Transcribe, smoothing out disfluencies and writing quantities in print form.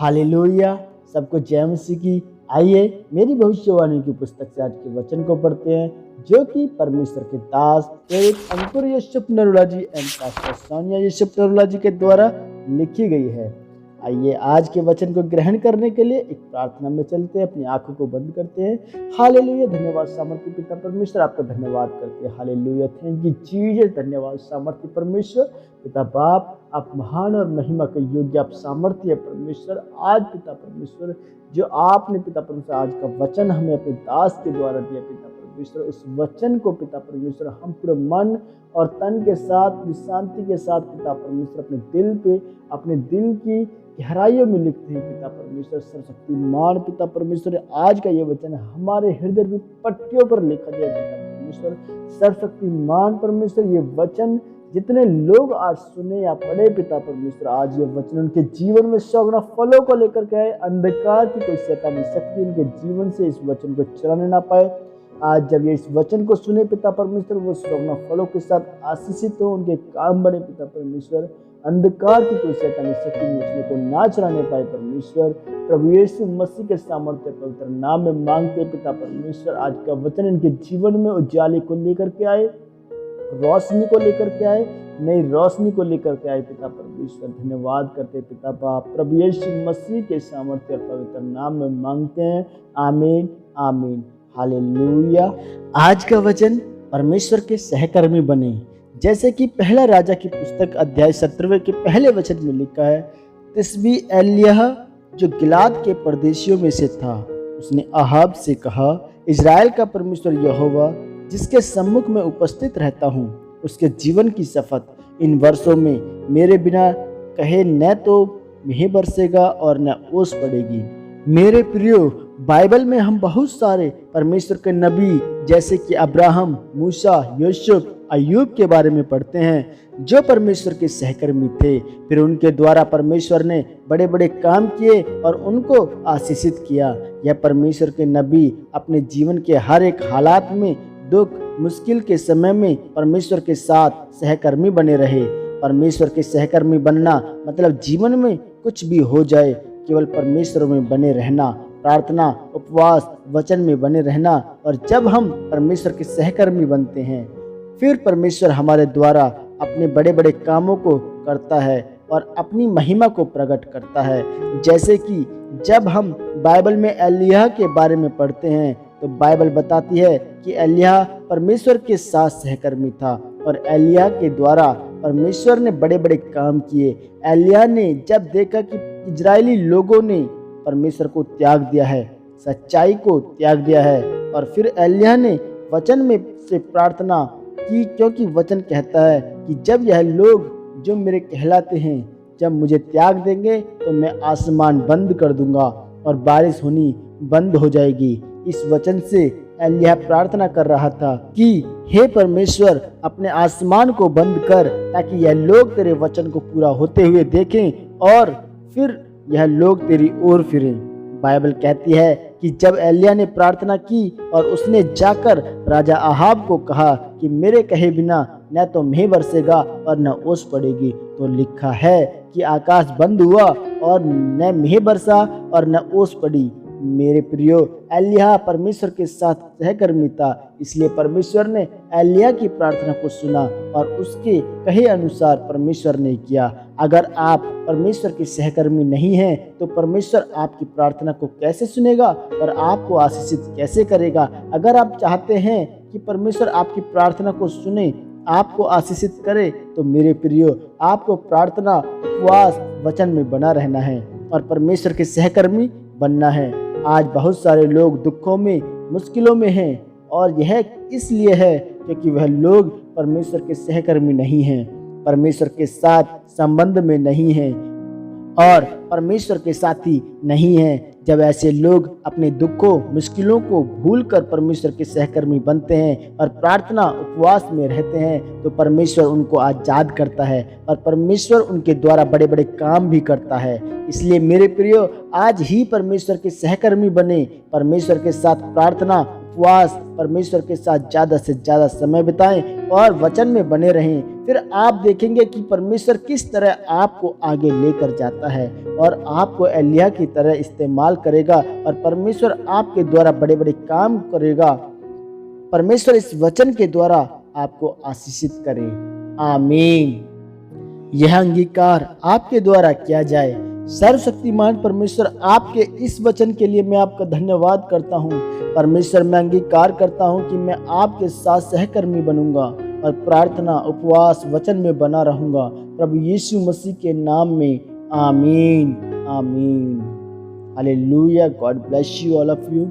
Hallelujah. सबको जय मसीह की। आइए मेरी भविष्यवाणी की पुस्तक से आज के वचन को पढ़ते हैं, जो कि परमेश्वर के दास प्रेरित अंकुर यशप नरोला जी एंड पास्टर सोनिया यशप नरोला जी के द्वारा लिखी गई है। आइए आज के वचन को ग्रहण करने के लिए एक प्रार्थना में चलते हैं। अपनी आंखों को बंद करते हैं। हालेलुया। धन्यवाद सामर्थ्य पिता परमेश्वर, आपका धन्यवाद करते हैं। Hallelujah, thank you Jesus. धन्यवाद सामर्थ्य परमेश्वर पिता बाप, आप महान और महिमा के योग्य, आप सामर्थ्य परमेश्वर। आज पिता परमेश्वर जो आपने पिता परमेश्वर आज का वचन हमें अपने दास के द्वारा दिया पिता परमेश्वर, उस वचन को पिता परमेश्वर हम पूरे मन और तन के साथ शांति के साथ पिता परमेश्वर अपने दिल की गहराइयों में लिखते हैं पिता परमेश्वर। सर्वशक्तिमान पिता परमेश्वर, आज का ये वचन हमारे हृदय की पट्टियों पर लिखा जाए पिता परमेश्वर। सर्वशक्तिमान परमेश्वर, ये वचन जितने लोग आज सुने या पढ़े पिता परमेश्वर, आज ये वचन उनके जीवन में 100 गुना फलों को लेकर के आए। अंधकार की कोई शैतानी शक्ति उनके जीवन से इस वचन को चुराने ना पाए। आज जब ये इस वचन को सुने पिता परमेश्वर, वो 100 गुना फलों के साथ आशीषित हो, उनके काम बने पिता परमेश्वर। अंधकार की कोई शैतानी शक्ति मुझे को ना चुराने पाए परमेश्वर। प्रभु यीशु मसीह के सामर्थ्य पवित्र नाम में मांगते पिता परमेश्वर, आज का वचन इनके जीवन में उजाले को लेकर के आए, रोशनी को लेकर के आए, नई रोशनी को लेकर के आए पिता परमेश्वर। धन्यवाद करते पिता बाप, प्रभु यीशु मसीह के सामर्थ्य पवित्र नाम में मांगते हैं। आमीन आमीन। हालेलुया। आज का वचन परमेश्वर के सहकर्मी बने। जैसे कि पहला राजा की पुस्तक अध्याय 17 के पहले वचन में लिखा है, तिस्बी एलिय्याह जो गिलाद के परदेशियों में से था, उसने अहाब से कहा, इज़राइल का परमेश्वर यहोवा जिसके सम्मुख में उपस्थित रहता हूँ, उसके जीवन की शपथ, इन वर्षों में मेरे बिना कहे न तो मेंह बरसेगा और न ओस पड़ेगी। मेरे प्रियो, बाइबल में हम बहुत सारे परमेश्वर के नबी जैसे कि अब्राहम, मूसा, यूसुफ, अय्यूब के बारे में पढ़ते हैं, जो परमेश्वर के सहकर्मी थे। फिर उनके द्वारा परमेश्वर ने बड़े बड़े काम किए और उनको आशीषित किया। यह परमेश्वर के नबी अपने जीवन के हर एक हालात में, दुख मुश्किल के समय में परमेश्वर के साथ सहकर्मी बने रहे। परमेश्वर के सहकर्मी बनना मतलब जीवन में कुछ भी हो जाए, केवल परमेश्वर में बने रहना, प्रार्थना, उपवास, वचन में बने रहना। और जब हम परमेश्वर के सहकर्मी बनते हैं, फिर परमेश्वर हमारे द्वारा अपने बड़े बड़े कामों को करता है और अपनी महिमा को प्रकट करता है। जैसे कि जब हम बाइबल में एलिय्याह के बारे में पढ़ते हैं, तो बाइबल बताती है कि एलिय्याह परमेश्वर के साथ सहकर्मी था और एलिय्याह के द्वारा परमेश्वर ने बड़े बड़े काम किए। एलिय्याह ने जब देखा कि इजरायली लोगों ने परमेश्वर को त्याग दिया है, सच्चाई को त्याग दिया है, और फिर एलिय्याह ने वचन में से प्रार्थना की, क्योंकि वचन कहता है कि जब यह लोग जो मेरे कहलाते हैं जब मुझे त्याग देंगे, तो मैं आसमान बंद कर दूंगा और बारिश होनी बंद हो जाएगी। इस वचन से एलिय्याह प्रार्थना कर रहा था कि हे परमेश्वर, अपने आसमान को बंद कर, ताकि यह लोग तेरे वचन को पूरा होते हुए देखें और फिर यह लोग तेरी ओर फिरें। बाइबल कहती है कि जब एलिय्याह ने प्रार्थना की और उसने जाकर राजा अहाब को कहा कि मेरे कहे बिना न तो मेंह बरसेगा और न ओस पड़ेगी, तो लिखा है कि आकाश बंद हुआ और न मेंह बरसा और न ओस पड़ी। मेरे प्रियो, एलिय्याह परमेश्वर के साथ सहकर्मी था, इसलिए परमेश्वर ने एलिय्याह की प्रार्थना को सुना और उसके कहे अनुसार परमेश्वर ने किया। अगर आप परमेश्वर के सहकर्मी नहीं हैं, तो परमेश्वर आपकी प्रार्थना को कैसे सुनेगा और आपको आशीषित कैसे करेगा? अगर आप चाहते हैं कि परमेश्वर आपकी प्रार्थना को सुने, आपको आशीषित करे, तो मेरे प्रियो, आपको प्रार्थना, उपवास, वचन में बना रहना है और परमेश्वर के सहकर्मी बनना है। आज बहुत सारे लोग दुखों में, मुश्किलों में हैं, और यह इसलिए है क्योंकि वह लोग परमेश्वर के सहकर्मी नहीं हैं, परमेश्वर के साथ संबंध में नहीं हैं और परमेश्वर के साथी नहीं हैं। जब ऐसे लोग अपने दुखों, मुश्किलों को भूलकर परमेश्वर के सहकर्मी बनते हैं और प्रार्थना, उपवास में रहते हैं, तो परमेश्वर उनको आज़ाद करता है और परमेश्वर उनके द्वारा बड़े बड़े काम भी करता है। इसलिए मेरे प्रियो, आज ही परमेश्वर के सहकर्मी बने, परमेश्वर के साथ प्रार्थना, उपवास, परमेश्वर के साथ ज़्यादा से ज़्यादा समय बिताएं और वचन में बने रहें। फिर आप देखेंगे कि परमेश्वर किस तरह आपको आगे लेकर जाता है और आपको एलिय्याह की तरह इस्तेमाल करेगा और परमेश्वर आपके द्वारा बड़े बड़े काम करेगा। परमेश्वर इस वचन के द्वारा आपको आशीषित करे। आमीन। यह अंगीकार आपके द्वारा किया जाए। सर्वशक्तिमान परमेश्वर, आपके इस वचन के लिए मैं आपका धन्यवाद करता हूँ। परमेश्वर, मैं अंगीकार करता हूँ कि मैं आपके साथ सहकर्मी बनूंगा और प्रार्थना, उपवास, वचन में बना रहूंगा। प्रभु यीशु मसीह के नाम में आमीन। आमीन। Hallelujah. God bless you all of you.